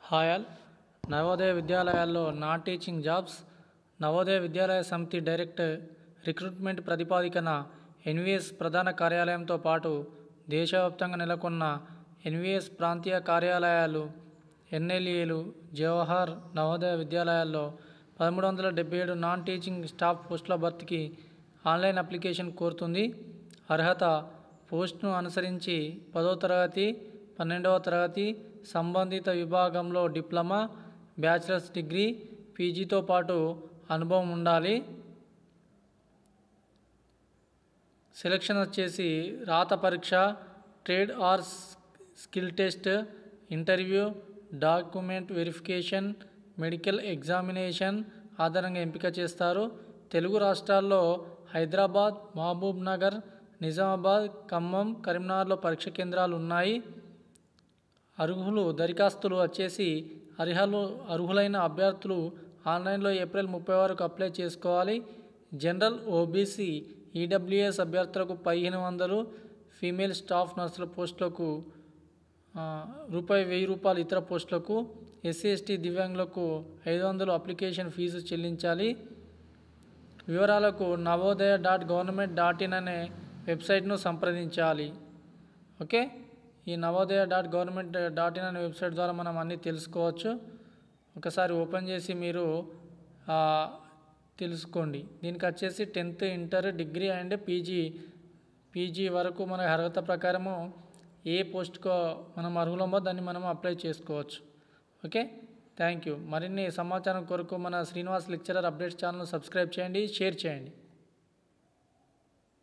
Hi all. Navodaya విద్యాలయాల్లో non teaching jobs. Navodaya Vidyalaya Samiti director recruitment ప్రతిపాదికన NVS ప్రధాన కార్యాలయంతో పాటు దేశవ్యాప్తంగా నెలకొన్న ఎన్విఎస్ ప్రాంతీయ కార్యాలయాలు ఎన్ఎల్ఏలు జవహర్ నవోదయ విద్యాలయాల్లో 1377 నాన్ టీచింగ్ స్టాఫ్ పోస్టుల భర్తీకి ఆన్లైన్ అప్లికేషన్ కోరుతుంది. అర్హత పోస్టును అనుసరించి 10వ తరగతి 12వ తరగతి సంబంధిత విభాగంలో డిప్లొమా, బ్యాచిలర్స్ డిగ్రీ, పీజీతో పాటు అనుభవం ఉండాలి. సెలక్షన్ వచ్చేసి రాత పరీక్ష, trade are skill test, interview, document verification, medical examination ఆధారంగా ఎంపిక చేస్తారు. తెలుగు రాష్ట్రాల్లో హైదరాబాద్, మహబూబ్ నగర్, నిజామాబాద్, ఖమ్మం, కరీంనగర్లో పరీక్ష కేంద్రాలు ఉన్నాయి. దరఖాస్తులు వచ్చేసి అర్హులైన అభ్యర్థులు ఆన్లైన్లో ఏప్రిల్ 30 వరకు అప్లై చేసుకోవాలి. జనరల్, ఓబీసీ, ఈడబ్ల్యూఎస్ అభ్యర్థులకు 1500, ఫీమేల్ స్టాఫ్ నర్సుల పోస్టులకు ₹1000 ఇతర పోస్టులకు, ఎస్సీ ఎస్టీ దివ్యాంగులకు 500 అప్లికేషన్ ఫీజు చెల్లించాలి. వివరాలకు navodaya.government.in అనే వెబ్సైట్ను సంప్రదించాలి. ఓకే, ఈ navodaya.government.in అనే వెబ్సైట్ ద్వారా మనం అన్నీ తెలుసుకోవచ్చు. ఒకసారి ఓపెన్ చేసి మీరు తెలుసుకోండి. దీనికి వచ్చేసి 10th, inter, degree and PG వరకు మన అర్హత ప్రకారము ఏ పోస్ట్కో మనం అర్హులమో దాన్ని మనం అప్లై చేసుకోవచ్చు. Okay, thank you. మరిన్ని సమాచారం కొరకు మన Srinivas lecturer updates channel subscribe చేయండి, షేర్ చేయండి.